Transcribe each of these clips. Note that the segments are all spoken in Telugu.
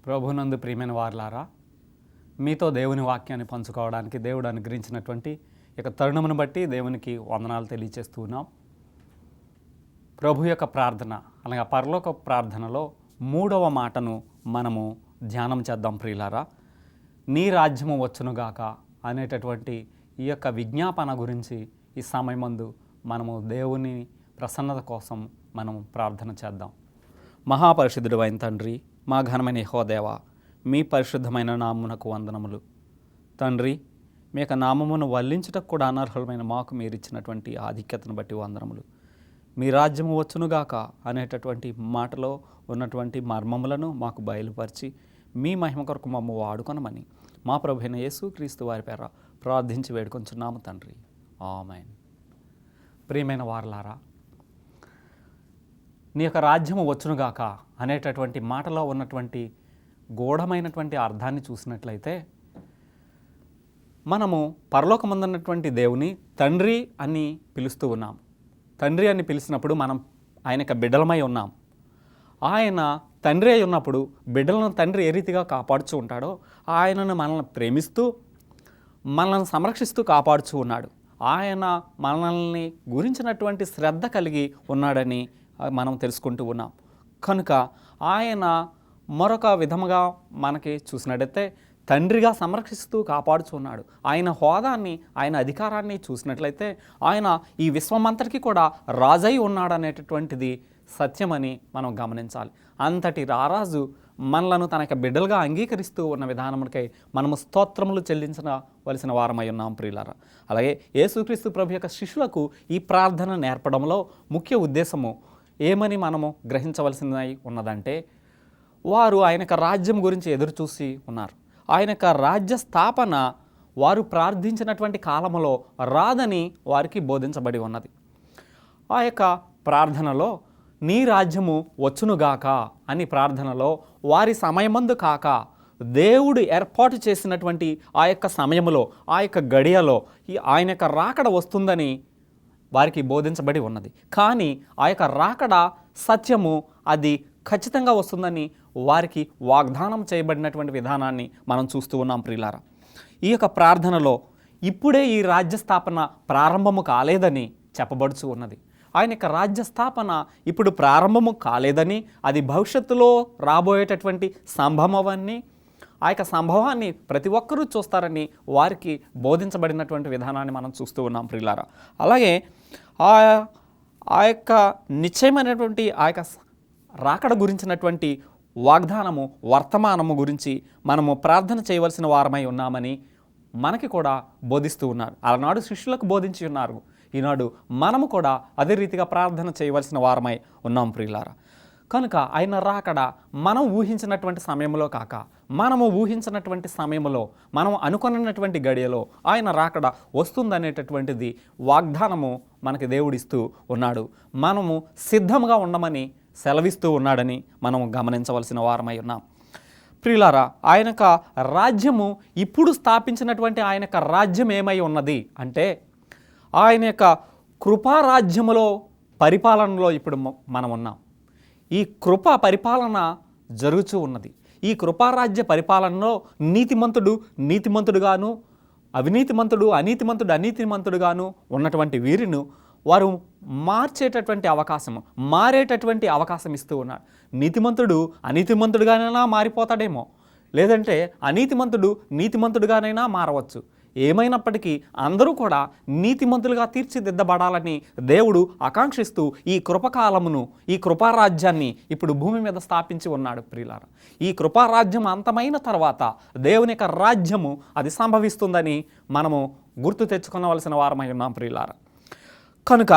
ప్రభునందు ప్రియమైన వారలారా, మీతో దేవుని వాక్యాన్ని పంచుకోవడానికి దేవుడు అనుగ్రహించినటువంటి ఇక తరుణమును బట్టి దేవునికి వందనాలు తెలియజేస్తూ ఉన్నాం. ప్రభు యొక్క ప్రార్థన అనగా పరలోక ప్రార్థనలో 3వ మాటను మనము ధ్యానం చేద్దాం. ప్రియులారా, నీ రాజ్యము వచ్చునుగాక అనేటటువంటి ఈ యొక్క విజ్ఞాపన గురించి ఈ సమయమందు మనము దేవుని ప్రసన్నత కోసం మనం ప్రార్థన చేద్దాం. మహాపరిశుద్ధుడు అయిన తండ్రి, మా ఘనమైన యెహోవా, మీ పరిశుద్ధమైన నామమునకు వందనములు. తండ్రి, మీ యొక్క నామమును వల్లించుటకు కూడా అనర్హులమైన మాకు మీరు ఇచ్చినటువంటి ఆధిక్యతను బట్టి వందనములు. మీ రాజ్యము వచ్చునుగాక అనేటటువంటి మాటలో ఉన్నటువంటి మర్మములను మాకు బయలుపరిచి మీ మహిమ కొరకు మమ్మ వాడుకొనమని మా ప్రభువైన యేసుక్రీస్తు వారి పేర ప్రార్థించి వేడుకొంచున్నాము తండ్రి, ఆమేన్. ప్రియమైన వారలారా, నీ యొక్క రాజ్యము వచ్చునుగాక అనేటటువంటి మాటలో ఉన్నటువంటి గూఢమైనటువంటి అర్థాన్ని చూసినట్లయితే, మనము పరలోకమందున్నటువంటి దేవుని తండ్రి అని పిలుస్తూ ఉన్నాం. తండ్రి అని పిలిచినప్పుడు మనం ఆయనకు బిడ్డలమై ఉన్నాం. ఆయన తండ్రి అయి ఉన్నప్పుడు బిడ్డలను తండ్రి ఏ రీతిగా కాపాడుచూ ఉంటాడో, ఆయనను మనల్ని ప్రేమిస్తూ మనల్ని సంరక్షిస్తూ కాపాడుచూ ఉన్నాడు. ఆయన మనల్ని గురించినటువంటి శ్రద్ధ కలిగి ఉన్నాడని మనం తెలుసుకుంటూ ఉన్నాం. కనుక ఆయన మరొక విధముగా మనకి చూసినట్టయితే తండ్రిగా సంరక్షిస్తూ కాపాడుచున్నాడు. ఆయన హోదాన్ని, ఆయన అధికారాన్ని చూసినట్లయితే ఆయన ఈ విశ్వమంతటికి కూడా రాజై ఉన్నాడనేటటువంటిది సత్యమని మనం గమనించాలి. అంతటి రారాజు మనలను తన యొక్క బిడ్డలుగా అంగీకరిస్తూ ఉన్న విధానములకై మనము స్తోత్రములు చెల్లించవలసిన వారమై ఉన్నాం ప్రియులారా. అలాగే యేసుక్రీస్తు ప్రభు యొక్క శిష్యులకు ఈ ప్రార్థన నేర్పడంలో ముఖ్య ఉద్దేశము ఏమని మనము గ్రహించవలసినది ఉన్నదంటే, వారు ఆయన యొక్క రాజ్యం గురించి ఎదురు చూసి ఉన్నారు. ఆయన యొక్క రాజ్య స్థాపన వారు ప్రార్థించినటువంటి కాలంలో రాదని వారికి బోధించబడి ఉన్నది. ఆ యొక్క ప్రార్థనలో నీ రాజ్యము వచ్చునుగాక అని ప్రార్థనలో వారి సమయమందు కాక దేవుడు ఏర్పాటు చేసినటువంటి ఆ యొక్క సమయంలో, ఆ యొక్క గడియలో ఆయన యొక్క రాకడ వస్తుందని వారికి బోధించబడి ఉన్నది. కానీ ఆ యొక్క రాకడ సత్యము, అది ఖచ్చితంగా వస్తుందని వారికి వాగ్దానం చేయబడినటువంటి విధానాన్ని మనం చూస్తూ ఉన్నాం ప్రియులారా. ఈ యొక్క ప్రార్థనలో ఇప్పుడే ఈ రాజ్య స్థాపన ప్రారంభము కాలేదని చెప్పబడుచు ఉన్నది. ఆయన యొక్క రాజ్య స్థాపన ఇప్పుడు ప్రారంభము కాలేదని, అది భవిష్యత్తులో రాబోయేటటువంటి సంభవమని, ఆ యొక్క సంభవాన్ని ప్రతి ఒక్కరూ చూస్తారని వారికి బోధించబడినటువంటి విధానాన్ని మనం చూస్తూ ఉన్నాం ప్రియులారా. అలాగే ఆ యొక్క నిశ్చయమైనటువంటి ఆ యొక్క రాకడ గురించినటువంటి వాగ్దానము, వర్తమానము గురించి మనము ప్రార్థన చేయవలసిన వారమై ఉన్నామని మనకి కూడా బోధిస్తూ ఉన్నారు. ఆనాడు శిష్యులకు బోధించి ఉన్నారు. ఈనాడు మనము కూడా అదే రీతిగా ప్రార్థన చేయవలసిన వారమై ఉన్నాం ప్రియులారా. కనుక ఆయన రాకడ మనం ఊహించినటువంటి సమయంలో కాక, మనము ఊహించినటువంటి సమయంలో, మనం అనుకున్నటువంటి గడియలో ఆయన రాకడ వస్తుందనేటటువంటిది వాగ్దానము మనకి దేవుడిస్తూ ఉన్నాడు. మనము సిద్ధంగా ఉండమని సెలవిస్తూ ఉన్నాడని మనం గమనించవలసిన వారమై ఉన్నాం ప్రియులారా. ఆయన యొక్క రాజ్యము ఇప్పుడు స్థాపించినటువంటి ఆయన యొక్క రాజ్యం ఏమై ఉన్నది అంటే, ఆయన యొక్క కృపారాజ్యములో పరిపాలనలో ఇప్పుడు మనం ఉన్నాం. ఈ కృపా పరిపాలన జరుగుతూ ఉన్నది. ఈ కృపారాజ్య పరిపాలనలో నీతిమంతుడు నీతిమంతుడుగాను, అవినీతిమంతుడు అనీతిమంతుడుగాను ఉన్నటువంటి వీరిని వారు మారేటటువంటి అవకాశం ఇస్తూ ఉన్నాడు. నీతిమంతుడు అనీతిమంతుడుగానైనా మారిపోతాడేమో, లేదంటే అనీతిమంతుడు నీతిమంతుడుగానైనా మారవచ్చు. ఏమైనప్పటికీ అందరూ కూడా నీతిమంతులుగా తీర్చిదిద్దబడాలని దేవుడు ఆకాంక్షిస్తూ ఈ కృపకాలమును, ఈ కృపారాజ్యాన్ని ఇప్పుడు భూమి మీద స్థాపించి ఉన్నాడు ప్రియులారా. ఈ కృపారాజ్యం అంతమైన తర్వాత దేవుని యొక్క రాజ్యము అది సంభవిస్తుందని మనము గుర్తు తెచ్చుకోవలసిన వారమై ఉన్నాం ప్రియులారా. కనుక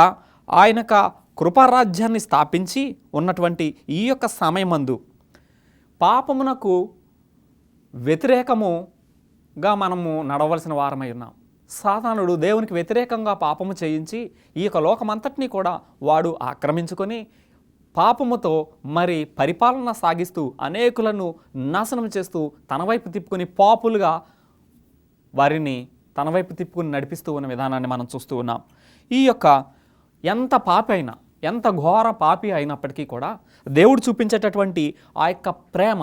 ఆయన యొక్క కృపారాజ్యాన్ని స్థాపించి ఉన్నటువంటి ఈ యొక్క సమయమందు పాపమునకు వ్యతిరేకముగా మనము నడవలసిన వారమై ఉన్నాం. సాతానుడు దేవునికి వ్యతిరేకంగా పాపము చేయించి ఈ యొక్క లోకమంతటినీ కూడా వాడు ఆక్రమించుకొని పాపముతో మరి పరిపాలన సాగిస్తూ అనేకులను నాశనం చేస్తూ తన వైపు తిప్పుకొని పాపులుగా వారిని తన వైపు తిప్పుకొని నడిపిస్తూ ఉన్న విధానాన్ని మనం చూస్తూ ఉన్నాం. ఈ యొక్క ఎంత పాపి అయినా, ఎంత ఘోర పాపి అయినప్పటికీ కూడా దేవుడు చూపించేటటువంటి ఆ యొక్క ప్రేమ,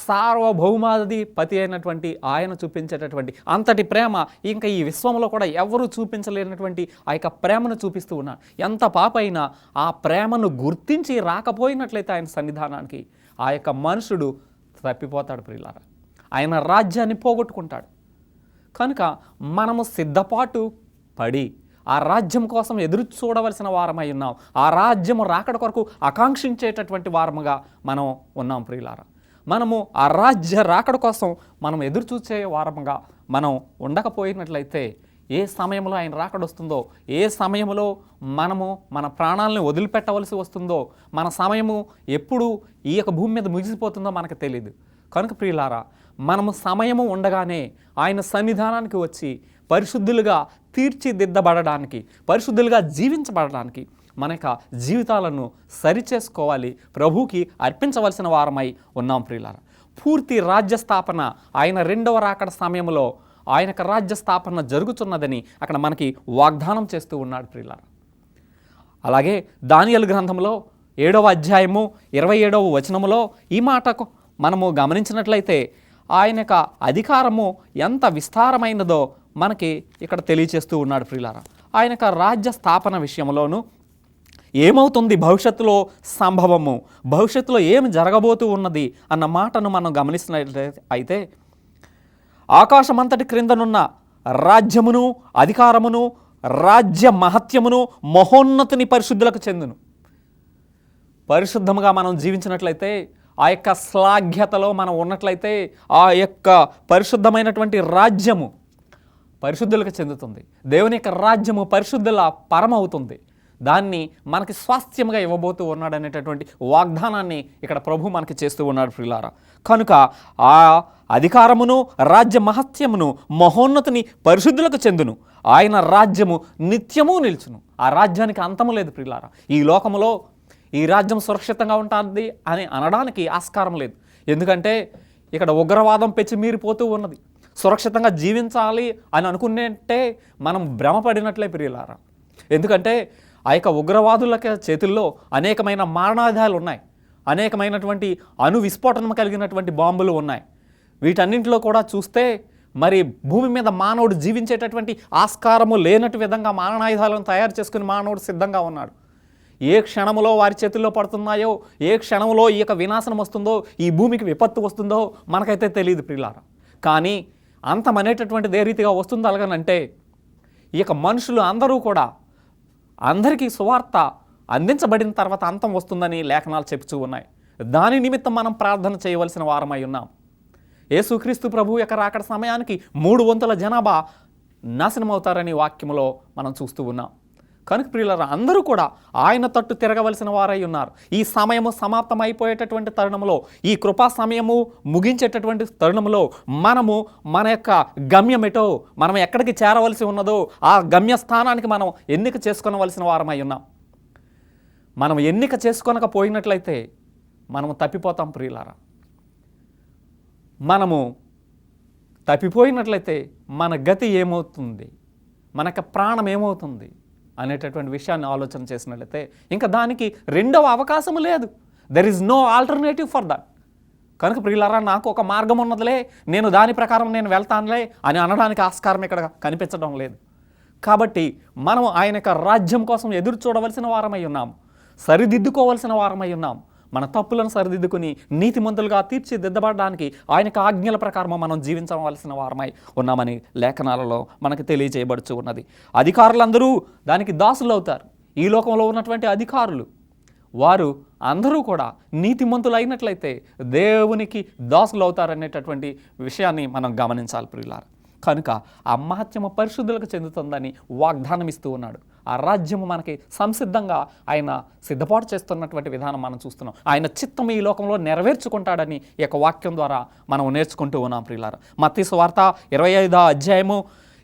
సార్వభౌమాధిపతి అయినటువంటి ఆయన చూపించేటటువంటి అంతటి ప్రేమ ఇంకా ఈ విశ్వంలో కూడా ఎవరు చూపించలేనటువంటి ఆ యొక్క ప్రేమను చూపిస్తూ ఉన్నాడు. ఎంత పాప అయినా ఆ ప్రేమను గుర్తించి రాకపోయినట్లయితే ఆయన సన్నిధానానికి ఆ యొక్క మనుషుడు తప్పిపోతాడు ప్రియులారా, ఆయన రాజ్యాన్ని పోగొట్టుకుంటాడు. కనుక మనము సిద్ధపాటు పడి ఆ రాజ్యం కోసం ఎదురు చూడవలసిన వారమై ఉన్నాం. ఆ రాజ్యము రాకడ కొరకు ఆకాంక్షించేటటువంటి వారముగా మనం ఉన్నాం ప్రియులారా. మనము ఆ రాజ్య రాకడ కోసం మనం ఎదురు చూసే వారముగా మనం ఉండకపోయినట్లయితే ఏ సమయంలో ఆయన రాకడొస్తుందో, ఏ సమయంలో మనము మన ప్రాణాలను వదిలిపెట్టవలసి వస్తుందో, మన సమయము ఎప్పుడు ఈ యొక్క భూమి మీద ముగిసిపోతుందో మనకు తెలియదు. కనుక ప్రియులారా, మనము సమయము ఉండగానే ఆయన సన్నిధానానికి వచ్చి పరిశుద్ధులుగా తీర్చిదిద్దబడడానికి, పరిశుద్ధులుగా జీవించబడడానికి మన యొక్క జీవితాలను సరిచేసుకోవాలి, ప్రభువుకి అర్పించవలసిన వారమై ఉన్నాం ప్రియులారా. పూర్తి రాజ్య స్థాపన ఆయన రెండవ రాకడ సమయంలో ఆయన యొక్క రాజ్య స్థాపన జరుగుతున్నదని అక్కడ మనకి వాగ్దానం చేస్తూ ఉన్నాడు ప్రియులారా. అలాగే దానియేలు గ్రంథంలో 7వ అధ్యాయము 27వ వచనములో ఈ మాటకు మనము గమనించినట్లయితే ఆయన యొక్క అధికారము ఎంత విస్తారమైనదో మనకి ఇక్కడ తెలియచేస్తూ ఉన్నాడు ప్రియులారా. ఆయన యొక్క రాజ్య స్థాపన విషయంలోనూ ఏమవుతుంది భవిష్యత్తులో సంభవము, భవిష్యత్తులో ఏమి జరగబోతూ ఉన్నది అన్న మాటను మనం గమనిస్తున్నట్లయితే అయితే ఆకాశమంతటి క్రిందనున్న రాజ్యమును, అధికారమును, రాజ్య మహత్యమును, మహోన్నతిని పరిశుద్ధులకు చెందును. పరిశుద్ధముగా మనం జీవించినట్లయితే, ఆ యొక్క శ్లాఘ్యతలో మనం ఉన్నట్లయితే ఆ యొక్క పరిశుద్ధమైనటువంటి రాజ్యము పరిశుద్ధులకు చెందుతుంది. దేవుని యొక్క రాజ్యము పరిశుద్ధుల పరమవుతుంది. దాన్ని మనకి స్వాస్థ్యంగా ఇవ్వబోతూ ఉన్నాడు అనేటటువంటి వాగ్దానాన్ని ఇక్కడ ప్రభు మనకి చేస్తూ ఉన్నాడు ప్రియులారా. కనుక ఆ అధికారమును, రాజ్య మహత్యమును, మహోన్నతిని పరిశుద్ధులకు చెందును. ఆయన రాజ్యము నిత్యము నిల్చును. ఆ రాజ్యానికి అంతము లేదు ప్రియులారా. ఈ లోకములో ఈ రాజ్యం సురక్షితంగా ఉంటుంది అని అనడానికి ఆస్కారం లేదు. ఎందుకంటే ఇక్కడ ఉగ్రవాదం పెచ్చి మీరిపోతూ ఉన్నది. సురక్షితంగా జీవించాలి అని అనుకునేంటే మనం భ్రమపడినట్లే ప్రియులారా. ఎందుకంటే ఆ యొక్క ఉగ్రవాదుల చేతుల్లో అనేకమైన మారణాయుధాలు ఉన్నాయి, అనేకమైనటువంటి అణు విస్ఫోటనం కలిగినటువంటి బాంబులు ఉన్నాయి. వీటన్నింటిలో కూడా చూస్తే మరి భూమి మీద మానవుడు జీవించేటటువంటి ఆస్కారము లేనట్టు విధంగా మారణాయుధాలను తయారు చేసుకుని మానవుడు సిద్ధంగా ఉన్నాడు. ఏ క్షణంలో వారి చేతుల్లో పడుతున్నాయో, ఏ క్షణంలో ఈ యొక్క వినాశనం వస్తుందో, ఈ భూమికి విపత్తు వస్తుందో మనకైతే తెలియదు ప్రియులారా. కానీ అంతం అనేటటువంటిది ఏ రీతిగా వస్తుందో అలాగనంటే ఈ యొక్క మనుషులు అందరూ కూడా అందరికీ సువార్త అందించబడిన తర్వాత అంతం వస్తుందని లేఖనాలు చెప్తూ ఉన్నాయి. దాని నిమిత్తం మనం ప్రార్థన చేయవలసిన వారమై ఉన్నాం. యేసుక్రీస్తు ప్రభు యొక్క రాకడ సమయానికి 3 వంతుల జనాభా నాశనమవుతారని వాక్యంలో మనం చూస్తూ ఉన్నాం. కనుక ప్రియులారా, అందరూ కూడా ఆయన తట్టు తిరగవలసిన వారై ఉన్నారు. ఈ సమయము సమాప్తమైపోయేటటువంటి తరుణంలో, ఈ కృపా సమయము ముగించేటటువంటి తరుణంలో మనము మన యొక్క గమ్యం ఎటో, మనం ఎక్కడికి చేరవలసి ఉన్నదో ఆ గమ్యస్థానానికి మనం ఎన్నిక చేసుకొనవలసిన వారమై ఉన్నాం. మనం ఎన్నిక చేసుకొనకపోయినట్లయితే మనము తప్పిపోతాం ప్రియులారా. మనము తప్పిపోయినట్లయితే మన గతి ఏమవుతుంది, మన యొక్క ప్రాణం ఏమవుతుంది అనేటటువంటి విషయాన్ని ఆలోచన చేసినట్లయితే ఇంకా దానికి రెండవ అవకాశం లేదు. There is no alternative for that. కనుక ప్రియులారా, నాకు ఒక మార్గం ఉన్నదిలే, నేను దాని ప్రకారం నేను వెళ్తానులే అని అనడానికి ఆస్కారం ఇక్కడ కనిపించడం లేదు. కాబట్టి మనం ఆయన యొక్క రాజ్యం కోసం ఎదురు చూడవలసిన వారమై ఉన్నాము, సరిదిద్దుకోవలసిన వారమై ఉన్నాం. మన తప్పులను సరిదిద్దుకుని నీతిమంతులుగా తీర్చిదిద్దబడడానికి ఆయన యొక్క ఆజ్ఞల ప్రకారం మనం జీవించవలసిన వారమై ఉన్నామని లేఖనాలలో మనకు తెలియజేయబడుచు ఉన్నది. అధికారులందరూ దానికి దాసులు అవుతారు. ఈ లోకంలో ఉన్నటువంటి అధికారులు వారు అందరూ కూడా నీతిమంతులు అయినట్లయితే దేవునికి దాసులు అవుతారనేటటువంటి విషయాన్ని మనం గమనించాలి ప్రియులారా. కనుక ఆ మహత్యము పరిశుద్ధులకు చెందుతుందని వాగ్దానం ఇస్తూ ఉన్నాడు. ఆ రాజ్యము మనకి సంసిద్ధంగా ఆయన సిద్ధపాటు చేస్తున్నటువంటి విధానం మనం చూస్తున్నాం. ఆయన చిత్తం ఈ లోకంలో నెరవేర్చుకుంటాడని ఈ యొక్క వాక్యం ద్వారా మనం నేర్చుకుంటూ ఉన్నాం ప్రియులారా. మత్తయి సువార్త 25వ అధ్యాయము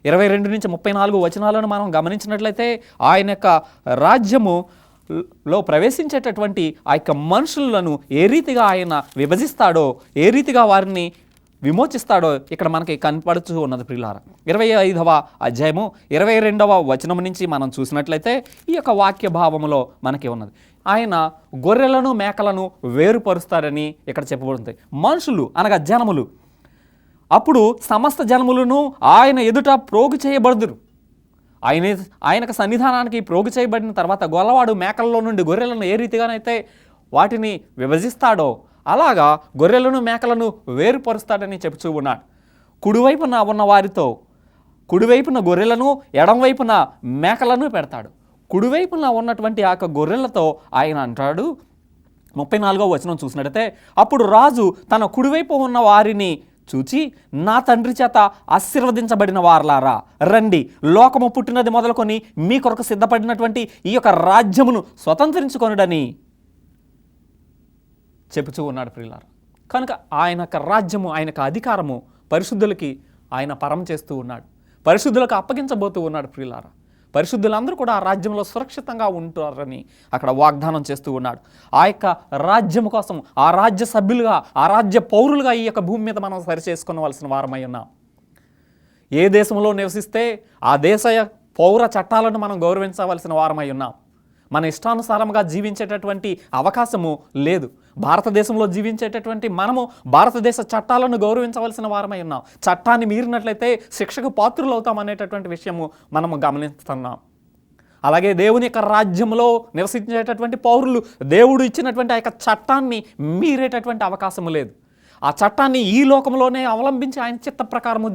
22 నుంచి 34 వచనాలను మనం గమనించినట్లయితే ఆయన యొక్క రాజ్యములో ప్రవేశించేటటువంటి ఆ యొక్క మనుషులను ఏ రీతిగా ఆయన విభజిస్తాడో, ఏ రీతిగా వారిని విమోచిస్తాడో ఇక్కడ మనకి కనపడుతూ ఉన్నది ప్రియులారా. 25వ అధ్యాయము 22వ వచనం నుంచి మనం చూసినట్లయితే ఈ యొక్క వాక్య భావములో మనకి ఉన్నది. ఆయన గొర్రెలను మేకలను వేరుపరుస్తారని ఇక్కడ చెప్పబడుతుంది. మనుషులు అనగా జనములు అప్పుడు సమస్త జనములను ఆయన ఎదుట ప్రోగు చేయబడుదురు. ఆయనకు సన్నిధానానికి ప్రోగు చేయబడిన తర్వాత గొల్లవాడు మేకల్లో నుండి గొర్రెలను ఏ రీతిగానైతే వాటిని విభజిస్తాడో అలాగా గొర్రెలను మేకలను వేరుపరుస్తాడని చెబుతూ ఉన్నాడు. కుడివైపున ఉన్న వారితో కుడివైపున గొర్రెలను ఎడంవైపున మేకలను పెడతాడు. కుడివైపున ఉన్నటువంటి ఆ గొర్రెలతో ఆయన అంటాడు 34వ వచనం చూసినట్టయితే, అప్పుడు రాజు తన కుడివైపు ఉన్న వారిని చూచి, నా తండ్రి చేత ఆశీర్వదించబడిన వారలారా రండి, లోకము పుట్టినది మొదలుకొని మీ కొరకు సిద్ధపడినటువంటి ఈ యొక్క రాజ్యమును స్వతంత్రించుకొనుడని చెబుతూ ఉన్నాడు ప్రియులారా. కనుక ఆయన యొక్క రాజ్యము, ఆయన యొక్క అధికారము పరిశుద్ధులకి ఆయన పరం చేస్తూ ఉన్నాడు, పరిశుద్ధులకు అప్పగించబోతూ ఉన్నాడు ప్రియులారా. పరిశుద్ధులందరూ కూడా ఆ రాజ్యంలో సురక్షితంగా ఉంటారని అక్కడ వాగ్దానం చేస్తూ ఉన్నాడు. ఆ యొక్క రాజ్యం కోసం ఆ రాజ్య సభ్యులుగా, ఆ రాజ్య పౌరులుగా ఈ యొక్క భూమి మీద మనం సరిచేసుకోవలసిన వారమై ఉన్నాం. ఏ దేశంలో నివసిస్తే ఆ దేశ పౌర చట్టాలను మనం గౌరవించవలసిన వారమై ఉన్నాం. మన ఇష్టానుసారంగా జీవించేటటువంటి అవకాశము లేదు. భారతదేశంలో జీవించేటటువంటి మనము భారతదేశ చట్టాలను గౌరవించవలసిన వారమై ఉన్నాం. చట్టాన్ని మీరినట్లయితే శిక్షకు పాత్రులు అవుతాం అనేటటువంటి విషయము మనము గమనిస్తున్నాం. అలాగే దేవుని యొక్క రాజ్యంలో నివసించేటటువంటి పౌరులు దేవుడు ఇచ్చినటువంటి ఆ యొక్క చట్టాన్ని మీరేటటువంటి అవకాశము లేదు. ఆ చట్టాన్ని ఈ లోకంలోనే అవలంబించి ఆయన చిత్త ప్రకారము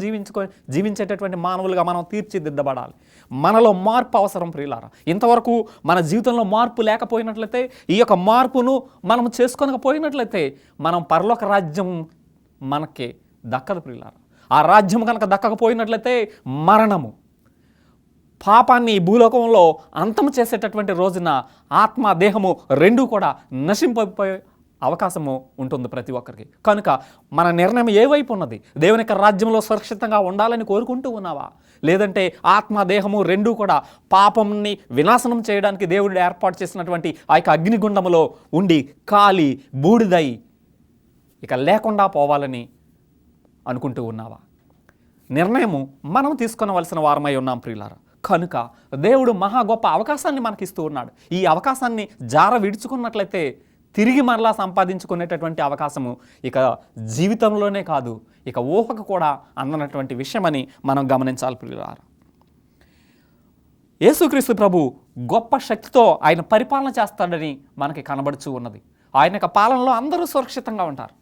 జీవించేటటువంటి మానవులుగా మనం తీర్చిదిద్దబడాలి. మనలో మార్పు అవసరం ప్రియులారా. ఇంతవరకు మన జీవితంలో మార్పు లేకపోయినట్లయితే, ఈ యొక్క మార్పును మనం చేసుకోనకపోయినట్లయితే మనం పరలోక రాజ్యం మనకి దక్కదు ప్రియులారా. ఆ రాజ్యం కనుక దక్కకపోయినట్లయితే మరణము, పాపాన్ని భూలోకంలో అంతం చేసేటటువంటి రోజున ఆత్మ దేహము రెండూ కూడా నశింపబోయే అవకాశము ఉంటుంది ప్రతి ఒక్కరికి. కనుక మన నిర్ణయం ఏ వైపు ఉన్నది? దేవుని యొక్క రాజ్యంలో సురక్షితంగా ఉండాలని కోరుకుంటూ ఉన్నావా? లేదంటే ఆత్మ దేహము రెండూ కూడా పాపంని వినాశనం చేయడానికి దేవుడు ఏర్పాటు చేసినటువంటి ఆ యొక్క అగ్నిగుండములో ఉండి కాలి బూడిదై ఇక లేకుండా పోవాలని అనుకుంటూ ఉన్నావా? నిర్ణయము మనం తీసుకొనవలసిన వారమై ఉన్నాం ప్రియులారా. కనుక దేవుడు మహా గొప్ప అవకాశాన్ని మనకిస్తూ ఉన్నాడు. ఈ అవకాశాన్ని జార విడుచుకున్నట్లయితే తిరిగి మరలా సంపాదించుకునేటటువంటి అవకాశము ఇక జీవితంలోనే కాదు, ఇక ఊహకు కూడా అందనటువంటి విషయమని మనం గమనించాలి ప్రియులారా. యేసుక్రీస్తు ప్రభు గొప్ప శక్తితో ఆయన పరిపాలన చేస్తాడని మనకి కనబడుచూ ఉన్నది. ఆయన యొక్క పాలనలో అందరూ సురక్షితంగా ఉంటారు.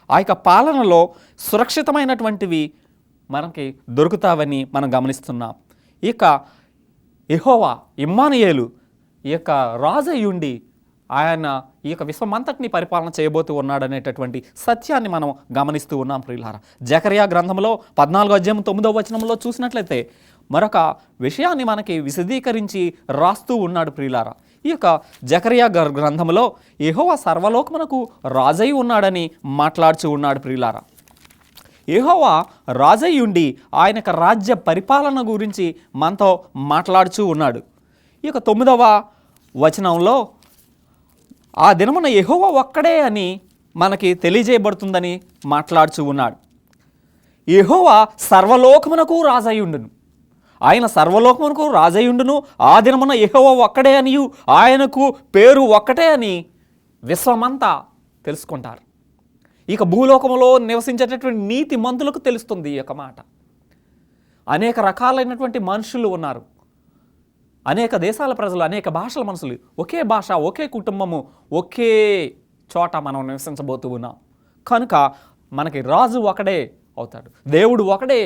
ఆ యొక్క పాలనలో సురక్షితమైనటువంటివి మనకి దొరుకుతావని మనం గమనిస్తున్నాం. ఇక యెహోవా ఇమ్మానుయేలు ఈ యొక్క రాజు అయ్యుండి ఆయన ఈ యొక్క విశ్వమంతటిని పరిపాలన చేయబోతూ ఉన్నాడనేటటువంటి సత్యాన్ని మనం గమనిస్తూ ఉన్నాం ప్రియులారా. జకర్యా గ్రంథంలో 14వ అధ్యాయం 9వ వచనంలో చూసినట్లయితే మరొక విషయాన్ని మనకి విశదీకరించి రాస్తూ ఉన్నాడు ప్రియులారా. ఈ యొక్క జకర్యా గ్రంథంలో యెహోవా సర్వలోకమునకు రాజై ఉన్నాడని మాట్లాడుతూ ఉన్నాడు ప్రియులారా. యెహోవా రాజై ఉండి ఆయన యొక్క రాజ్య పరిపాలన గురించి మనతో మాట్లాడుతూ ఉన్నాడు. ఈ యొక్క 9వ వచనంలో ఆ దినమున యెహోవా ఒక్కడే అని మనకి తెలియజేయబడుతుందని మాట్లాడుతూ ఉన్నాడు. యెహోవా సర్వలోకమునకు రాజయ్యుండును, ఆయన సర్వలోకమునకు రాజయ్యుండును. ఆ దినమున యెహోవా ఒక్కడే అనియు ఆయనకు పేరు ఒక్కటే అని విశ్వమంతా తెలుసుకుంటారు. ఇక భూలోకంలో నివసించేటటువంటి నీతి మంతులకు తెలుస్తుంది ఈ యొక్క మాట. అనేక రకాలైనటువంటి మనుషులు ఉన్నారు, అనేక దేశాల ప్రజలు, అనేక భాషల మనుషులు, ఒకే భాష, ఒకే కుటుంబము, ఒకే చోట మనం నివసించబోతూ ఉన్నాం. కనుక మనకి రాజు ఒకడే అవుతాడు, దేవుడు ఒకడే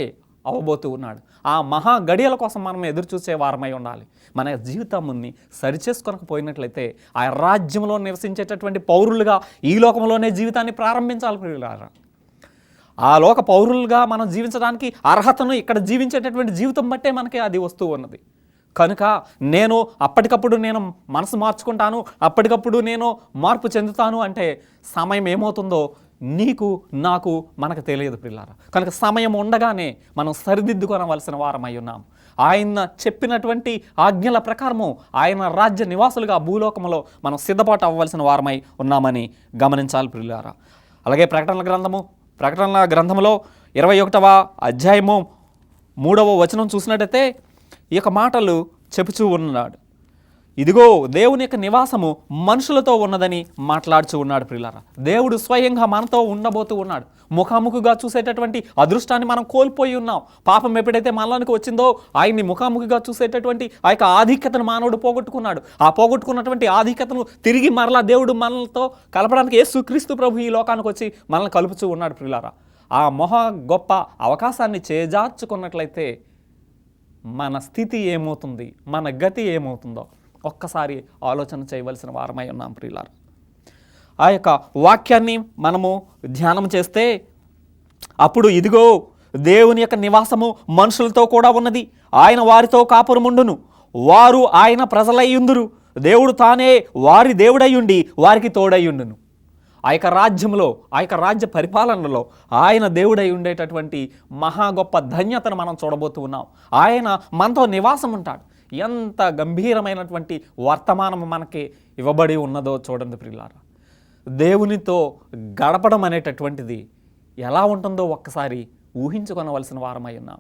అవ్వబోతూ ఉన్నాడు. ఆ మహా గడియల కోసం మనం ఎదురు చూసే వారమై ఉండాలి. మన జీవితాన్ని సరిచేసుకోనకపోయినట్లయితే ఆ రాజ్యంలో నివసించేటటువంటి పౌరులుగా ఈ లోకంలోనే జీవితాన్ని ప్రారంభించాలి ప్రియులారా. ఆ లోక పౌరులుగా మనం జీవించడానికి అర్హతను ఇక్కడ జీవించేటటువంటి జీవితం బట్టే మనకి అది వస్తూ ఉన్నది. కనుక నేను అప్పటికప్పుడు నేను మనసు మార్చుకుంటాను, అప్పటికప్పుడు నేను మార్పు చెందుతాను అంటే సమయం ఏమవుతుందో నీకు నాకు మనకు తెలియదు పిల్లారా. కనుక సమయం ఉండగానే మనం సరిదిద్దుకోనవలసిన వారమై ఉన్నాం. ఆయన చెప్పినటువంటి ఆజ్ఞల ప్రకారము ఆయన రాజ్య నివాసులుగా భూలోకంలో మనం సిద్ధపాటు అవ్వవలసిన వారమై ఉన్నామని గమనించాలి పిల్లారా. అలాగే ప్రకటనల గ్రంథము ప్రకటన గ్రంథంలో 21వ అధ్యాయము 3వ వచనం చూసినట్టయితే ఈ యొక్క మాటలు చెప్పుచూ ఉన్నాడు. ఇదిగో దేవుని యొక్క నివాసము మనుషులతో ఉన్నదని మాట్లాడుచూ ఉన్నాడు. ప్రియులారా, దేవుడు స్వయంగా మనతో ఉండబోతూ ఉన్నాడు. ముఖాముఖిగా చూసేటటువంటి అదృష్టాన్ని మనం కోల్పోయి ఉన్నాం. పాపం ఎప్పుడైతే మనలోనికి వచ్చిందో ఆయన్ని ముఖాముఖిగా చూసేటటువంటి ఆ యొక్క ఆధిక్యతను మానవుడు పోగొట్టుకున్నాడు. ఆ పోగొట్టుకున్నటువంటి ఆధిక్యతను తిరిగి మరలా దేవుడు మనలతో కలపడానికి యేసుక్రీస్తు ప్రభు ఈ లోకానికి వచ్చి మనల్ని కలుపుచూ ఉన్నాడు. ప్రియులారా, ఆ గొప్ప అవకాశాన్ని చేజార్చుకున్నట్లయితే మన స్థితి ఏమవుతుంది, మన గతి ఏమవుతుందో ఒక్కసారి ఆలోచన చేయవలసిన వారమై ఉన్నాం. ప్రియులారా, ఆ యొక్క వాక్యాన్ని మనము ధ్యానం చేస్తే అప్పుడు ఇదిగో దేవుని యొక్క నివాసము మనుషులతో కూడా ఉన్నది, ఆయన వారితో కాపురముండును, వారు ఆయన ప్రజలయ్యుందురు, దేవుడు తానే వారి దేవుడయ్యుండి వారికి తోడయ్యుండును. ఆ యొక్క రాజ్యంలో, ఆ యొక్క రాజ్య పరిపాలనలో ఆయన దేవుడై ఉండేటటువంటి మహా గొప్ప ధన్యతను మనం చూడబోతూ ఉన్నాం. ఆయన మనతో నివాసం ఉంటాడు. ఎంత గంభీరమైనటువంటి వర్తమానం మనకి ఇవ్వబడి ఉన్నదో చూడండి ప్రియులారా. దేవునితో గడపడం అనేటటువంటిది ఎలా ఉంటుందో ఒక్కసారి ఊహించుకొనవలసిన వారమై ఉన్నాం.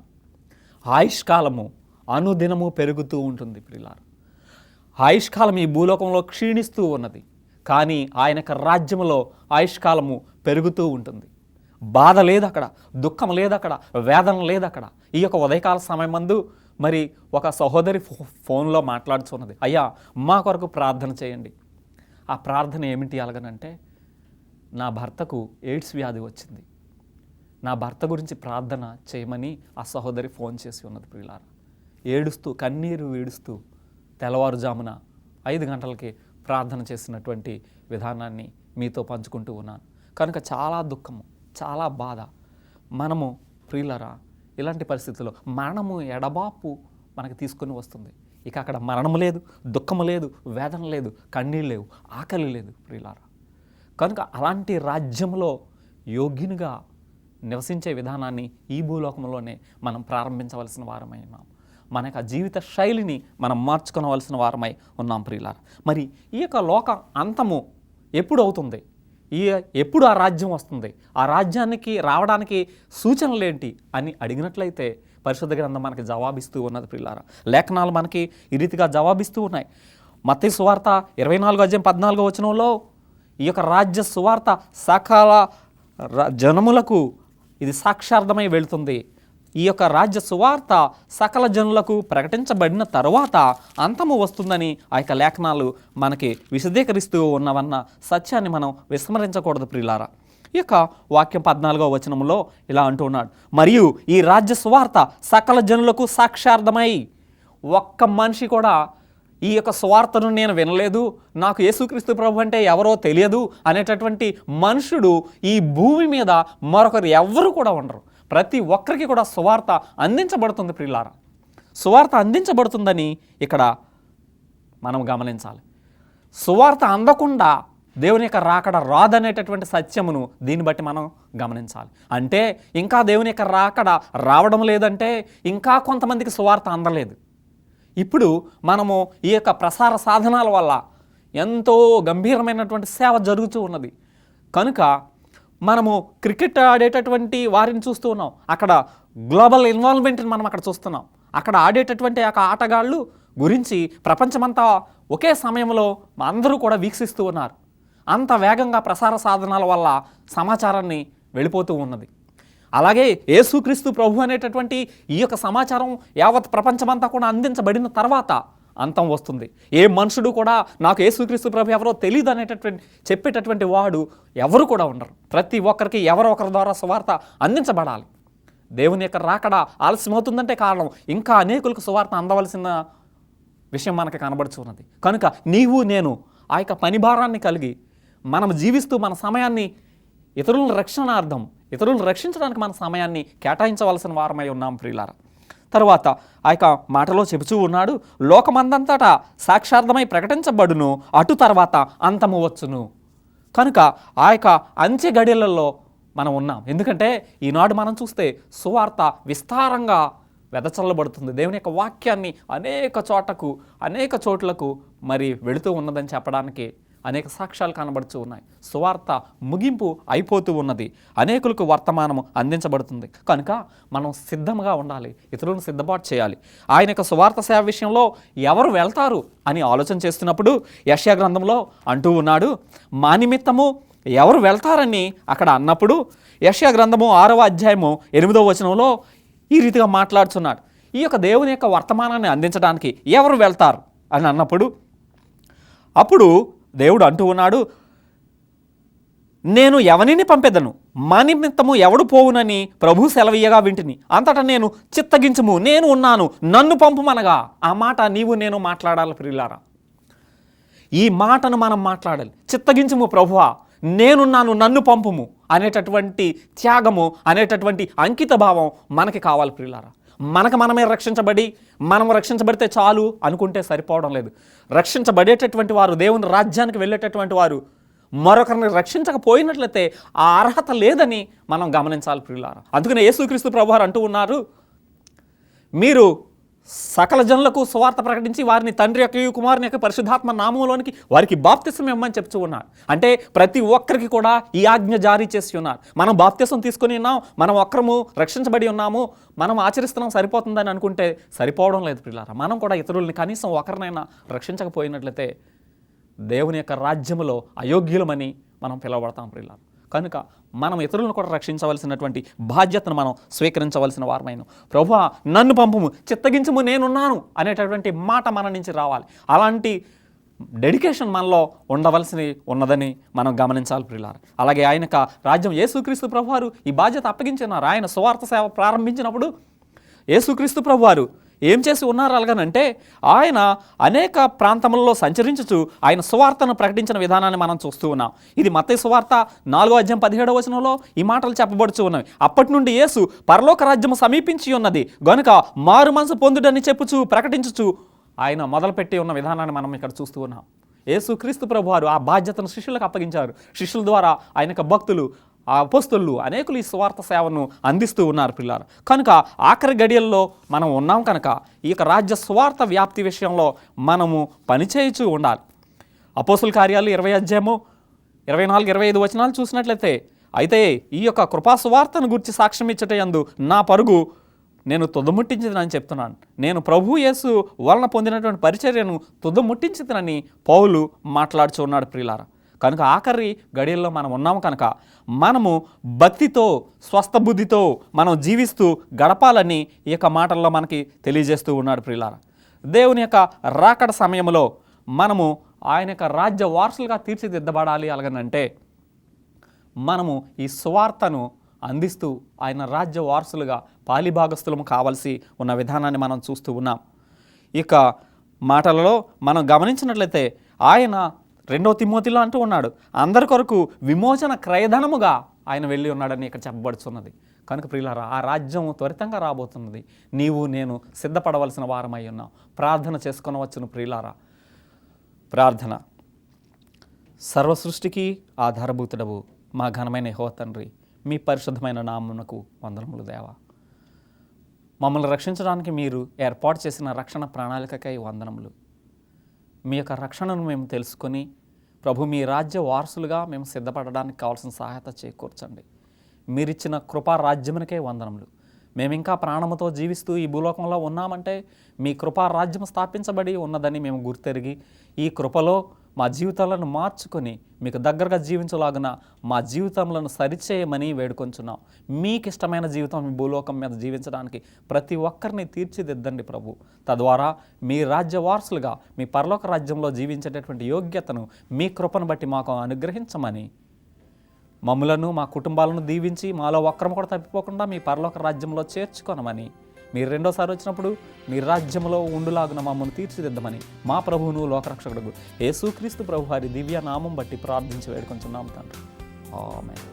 ఆయుష్కాలము అనుదినము పెరుగుతూ ఉంటుంది ప్రియులారా. ఆయుష్కాలం ఈ భూలోకంలో క్షీణిస్తూ ఉన్నది, కానీ ఆయన యొక్క రాజ్యంలో ఆయుష్కాలము పెరుగుతూ ఉంటుంది. బాధ లేదు అక్కడ, దుఃఖం లేదు అక్కడ, వేదన లేదు అక్కడ. ఈ యొక్క ఉదయకాల సమయమందు మరి ఒక సహోదరి ఫోన్లో మాట్లాడుతున్నది, అయ్యా మా కొరకు ప్రార్థన చేయండి. ఆ ప్రార్థన ఏమిటి అలాగనంటే, నా భర్తకు ఎయిడ్స్ వ్యాధి వచ్చింది, నా భర్త గురించి ప్రార్థన చేయమని ఆ సహోదరి ఫోన్ చేసి ఉన్నది ప్రియులారా. ఏడుస్తూ, కన్నీరు ఏడుస్తూ తెల్లవారుజామున 5 గంటలకి ప్రార్థన చేసినటువంటి విధానాన్ని మీతో పంచుకుంటూ ఉన్నాను. కనుక చాలా దుఃఖము, చాలా బాధ. మనము ప్రియులారా ఇలాంటి పరిస్థితుల్లో మరణము ఎడబాపు మనకు తీసుకొని వస్తుంది. ఇక అక్కడ మరణము లేదు, దుఃఖము లేదు, వేదన లేదు, కన్నీళ్ళు లేవు, ఆకలి లేదు ప్రియులారా. కనుక అలాంటి రాజ్యంలో యోగ్యునిగా నివసించే విధానాన్ని ఈ భూలోకంలోనే మనం ప్రారంభించవలసిన వారమై ఉన్నాం. మన యొక్క జీవిత శైలిని మనం మార్చుకోవలసిన వారమై ఉన్నాం ప్రియులారా. మరి ఈ యొక్క లోక అంతము ఎప్పుడు అవుతుంది, ఎప్పుడు ఆ రాజ్యం వస్తుంది, ఆ రాజ్యానికి రావడానికి సూచనలు ఏంటి అని అడిగినట్లయితే పరిశుద్ధ గ్రంథం మనకి జవాబిస్తూ ఉన్నది ప్రియులారా. లేఖనాలు మనకి ఈ రీతిగా జవాబిస్తూ ఉన్నాయి. మత్తయి సువార్త 24:14 ఈ యొక్క రాజ్య సువార్త సకల జనములకు ఇది సాక్షార్థమై వెళుతుంది. ఈ యొక్క రాజ్య సువార్త సకల జనులకు ప్రకటించబడిన తరువాత అంతము వస్తుందని ఆ యొక్క లేఖనాలు మనకి విశదీకరిస్తూ ఉన్నవన్న సత్యాన్ని మనం విస్మరించకూడదు ప్రియులారా. ఈ యొక్క వాక్యం 14వ వచనంలో ఇలా అంటూ ఉన్నాడు, మరియు ఈ రాజ్య సువార్త సకల జనులకు సాక్షార్థమై. ఒక్క మనిషి కూడా ఈ యొక్క సువార్తను నేను వినలేదు, నాకు యేసుక్రీస్తు ప్రభు అంటే ఎవరో తెలియదు అనేటటువంటి మనుషుడు ఈ భూమి మీద మరొకరు ఎవ్వరు కూడా ఉండరు. ప్రతి ఒక్కరికి కూడా సువార్త అందించబడుతుంది ప్రియులారా. సువార్త అందించబడుతుందని ఇక్కడ మనం గమనించాలి. సువార్త అందకుండా దేవుని యొక్క రాకడ రాదనేటటువంటి సత్యమును దీన్ని బట్టి మనం గమనించాలి. అంటే ఇంకా దేవుని యొక్క రాకడ రావడం లేదంటే ఇంకా కొంతమందికి సువార్త అందలేదు. ఇప్పుడు మనము ఈ యొక్క ప్రసార సాధనాల వల్ల ఎంతో గంభీరమైనటువంటి సేవ జరుగుతూ ఉన్నది. కనుక మనము క్రికెట్ ఆడేటటువంటి వారిని చూస్తూ ఉన్నాం, అక్కడ గ్లోబల్ ఇన్వాల్వ్మెంట్ని మనం అక్కడ చూస్తున్నాం. అక్కడ ఆడేటటువంటి ఆ ఆటగాళ్ళు గురించి ప్రపంచమంతా ఒకే సమయంలో అందరూ కూడా వీక్షిస్తూ ఉన్నారు. అంత వేగంగా ప్రసార సాధనాల వల్ల సమాచారాన్ని వెళ్ళిపోతూ ఉన్నది. అలాగే యేసుక్రీస్తు ప్రభు అనేటటువంటి ఈ యొక్క సమాచారం యావత్ ప్రపంచమంతా కూడా అందించబడిన తర్వాత అంతం వస్తుంది. ఏ మనుషుడు కూడా నాకు యేసుక్రీస్తు ప్రభు ఎవరో తెలియదు అనేటటువంటి చెప్పేటటువంటి వాడు ఎవరు కూడా ఉండరు. ప్రతి ఒక్కరికి ఎవరో ఒకరి ద్వారా సువార్త అందించబడాలి. దేవుని యొక్క రాకడ ఆలస్యమవుతుందంటే కారణం ఇంకా అనేకులకు సువార్త అందవలసిన విషయం మనకి కనబడుచున్నది. కనుక నీవు నేను ఆ యొక్క పని భారాన్ని కలిగి మనం జీవిస్తూ మన సమయాన్ని ఇతరులను రక్షణార్థం, ఇతరులను రక్షించడానికి మన సమయాన్ని కేటాయించవలసిన వారమై ఉన్నాం ప్రియులారా. తర్వాత ఆ యొక్క మాటలో చెబుతూ ఉన్నాడు, లోకమందంతటా సాక్షార్థమై ప్రకటించబడును, అటు తర్వాత అంతము వచ్చును. కనుక ఆ యొక్క అంచె గడియలలో మనం ఉన్నాం. ఎందుకంటే ఈనాడు మనం చూస్తే సువార్త విస్తారంగా వెదచల్లబడుతుంది. దేవుని యొక్క వాక్యాన్ని అనేక చోట్లకు, అనేక చోట్లకు మరి వెళుతూ ఉన్నదని చెప్పడానికి అనేక సాక్ష్యాలు కనబడుతూ ఉన్నాయి. సువార్త ముగింపు అయిపోతూ ఉన్నది. అనేకులకు వర్తమానము అందించబడుతుంది. కనుక మనం సిద్ధంగా ఉండాలి, ఇతరులను సిద్ధపాటు చేయాలి. ఆయన యొక్క సువార్త సేవ విషయంలో ఎవరు వెళ్తారు అని ఆలోచన చేస్తున్నప్పుడు యెషయా గ్రంథంలో అంటూ ఉన్నాడు, మా నిమిత్తము ఎవరు వెళ్తారని అక్కడ అన్నప్పుడు యెషయా గ్రంథము 6వ అధ్యాయము 8వ వచనంలో ఈ రీతిగా మాట్లాడుతున్నాడు. ఈ యొక్క దేవుని యొక్క వర్తమానాన్ని అందించడానికి ఎవరు వెళ్తారు అని అన్నప్పుడు అప్పుడు దేవుడు అంటూ ఉన్నాడు, నేను ఎవనిని పంపెదను, మా నిమిత్తము ఎవడు పోవునని ప్రభు సెలవీయగా వింటిని. అంతటా నేను చిత్తగించుము, నేను ఉన్నాను, నన్ను పంపుమనగా. ఆ మాట నీవు నేను మాట్లాడాలి ప్రియులారా. ఈ మాటను మనం మాట్లాడాలి. చిత్తగించుము ప్రభువా, నేనున్నాను, నన్ను పంపుము అనేటటువంటి త్యాగము, అనేటటువంటి అంకిత భావం మనకి కావాలి ప్రియులారా. మనమే మనం రక్షించబడితే చాలు అనుకుంటే సరిపోవడం లేదు. రక్షించబడేటటువంటి వారు, దేవుని రాజ్యానికి వెళ్ళేటటువంటి వారు మరొకరిని రక్షించకపోయినట్లయితే ఆ అర్హత లేదని మనం గమనించాలి ప్రియులారా. అందుకనే యేసుక్రీస్తు ప్రభువారు అంటూ ఉన్నారు, మీరు సకల జనులకు సువార్త ప్రకటించి వారిని తండ్రి యొక్క కుమారుని యొక్క పరిశుద్ధాత్మ నామంలోనికి వారికి బాప్తిసం ఇవ్వమని చెప్తూ ఉన్నాడు. అంటే ప్రతి ఒక్కరికి కూడా ఈ ఆజ్ఞ జారీ చేసి ఉన్నారు. మనం బాప్తిసం తీసుకొని ఉన్నాం, మనం ఒక్కరము రక్షించబడి ఉన్నాము, మనం ఆచరిస్తున్నాం, సరిపోతుందని అనుకుంటే సరిపోవడం లేదు ప్రియులారా. మనం కూడా ఇతరుల్ని కనీసం ఒకరినైనా రక్షించకపోయినట్లయితే దేవుని యొక్క రాజ్యములో అయోగ్యులమని మనం పిలువబడతాం ప్రియులారా. కనుక మనం ఇతరులను కూడా రక్షించవలసినటువంటి బాధ్యతను మనం స్వీకరించవలసిన వారమైన ప్రభువా నన్ను పంపుము, చిత్తగించుము, నేనున్నాను అనేటటువంటి మాట మన నుంచి రావాలి. అలాంటి డెడికేషన్ మనలో ఉన్నదని మనం గమనించాలి ప్రియులారా. అలాగే ఆయన రాజ్యం యేసుక్రీస్తు ప్రభువారు ఈ బాధ్యత అప్పగించినారు. ఆయన సువార్త సేవ ప్రారంభించినప్పుడు యేసుక్రీస్తు ప్రభువారు ఏం చేసి ఉన్నారు అలాగనంటే, ఆయన అనేక ప్రాంతములలో సంచరించుచు ఆయన సువార్తను ప్రకటించిన విధానాన్ని మనం చూస్తూ ఉన్నాం. ఇది మత్తయి సువార్త 4వ అధ్యాయం 17వ వచనంలో ఈ మాటలు చెప్పబడుతూ ఉన్నవి. అప్పటి నుండి యేసు పరలోక రాజ్యము సమీపించి ఉన్నది గనుక మారు మనసు పొందుడని చెప్పుచు ప్రకటించుచు ఆయన మొదలుపెట్టి ఉన్న విధానాన్ని మనం ఇక్కడ చూస్తూ ఉన్నాం. యేసుక్రీస్తు ప్రభువారు ఆ బాధ్యతను శిష్యులకు అప్పగించారు. శిష్యుల ద్వారా ఆయన భక్తులు, ఆ అపోస్తలులు అనేకులు ఈ సువార్త సేవను అందిస్తూ ఉన్నారు పిల్లారు. కనుక ఆఖరి గడియల్లో మనం ఉన్నాం కనుక ఈ యొక్క రాజ్య సువార్త వ్యాప్తి విషయంలో మనము పనిచేయచ్చు ఉండాలి. అపోస్తల కార్యాలు 20వ అధ్యాయము 24-25 వచనాలు చూసినట్లయితే, అయితే ఈ యొక్క కృపా సువార్తను గురించి సాక్ష్యం ఇచ్చటయందు నా పరుగు నేను తుదముట్టించిందని చెప్తున్నాను. నేను ప్రభు యేసు వలన పొందినటువంటి పరిచర్యను తుదముట్టించిందని పౌలు మాట్లాడుచు ఉన్నాడు ప్రియులారా. కనుక ఆఖరి గడియల్లో మనం ఉన్నాము కనుక మనము భక్తితో, స్వస్థ బుద్ధితో మనం జీవిస్తూ గడపాలని ఈ యొక్క మాటల్లో మనకి తెలియజేస్తూ ఉన్నాడు ప్రియులారా. దేవుని యొక్క రాకడ సమయంలో మనము ఆయన యొక్క రాజ్య వారసులుగా తీర్చిదిద్దబడాలి. అలాగనంటే మనము ఈ సువార్తను అందిస్తూ ఆయన రాజ్య వారసులుగా పాలిభాగస్థులము కావాల్సి ఉన్న విధానాన్ని మనం చూస్తూ ఉన్నాం. ఇక మాటలలో మనం గమనించినట్లయితే ఆయన 2వ తిమోతిలో అంటూ ఉన్నాడు, అందరి కొరకు విమోచన క్రయధనముగా ఆయన వెళ్ళి ఉన్నాడని ఇక్కడ చెప్పబడుతున్నది. కనుక ప్రియులారా, ఆ రాజ్యం త్వరితంగా రాబోతున్నది. నీవు నేను సిద్ధపడవలసిన వారమై ఉన్నాం. ప్రార్థన చేసుకొనవచ్చును ప్రియులారా. ప్రార్థన. సర్వ సృష్టికి ఆధారభూతుడవు మా ఘనమైన యెహోవా తండ్రి, మీ పరిశుద్ధమైన నామమునకు వందనములు దేవా. మమ్మల్ని రక్షించడానికి మీరు ఏర్పాటు చేసిన రక్షణ ప్రణాళికకై వందనములు. మీ యొక్క రక్షణను మేము తెలుసుకొని ప్రభు మీ రాజ్య వారసులుగా మేము సిద్ధపడడానికి కావాల్సిన సహాయత చేకూర్చండి. మీరిచ్చిన కృపా రాజ్యమునకే వందనములు. మేము ఇంకా ప్రాణముతో జీవిస్తూ ఈ భూలోకంలో ఉన్నామంటే మీ కృపా రాజ్యం స్థాపించబడి ఉన్నదని మేము గుర్తెరిగి ఈ కృపలో మా జీవితాలను మార్చుకొని మీకు దగ్గరగా జీవించలాగున మా జీవితంలో సరిచేయమని వేడుకొంచున్నాం. మీకు ఇష్టమైన జీవితం ఈ భూలోకం మీద జీవించడానికి ప్రతి ఒక్కరిని తీర్చిదిద్దండి ప్రభు. తద్వారా మీ రాజ్య వారసులుగా మీ పరలోక రాజ్యంలో జీవించేటటువంటి యోగ్యతను మీ కృపను బట్టి మాకు అనుగ్రహించమని, మమ్ములను మా కుటుంబాలను దీవించి మాలో ఒక్కరం కూడా తప్పిపోకుండా మీ పరలోక రాజ్యంలో చేర్చుకొనమని, మీరు రెండోసారి వచ్చినప్పుడు మీ రాజ్యంలో ఉండులాగున మమ్మల్ని తీర్చిదిద్దమని మా ప్రభువును లోకరక్షకుడు యేసుక్రీస్తు ప్రభు వారి దివ్య నామం బట్టి ప్రార్థించి వేడుకొంచున్నాం తండ్రి. ఆమేన్.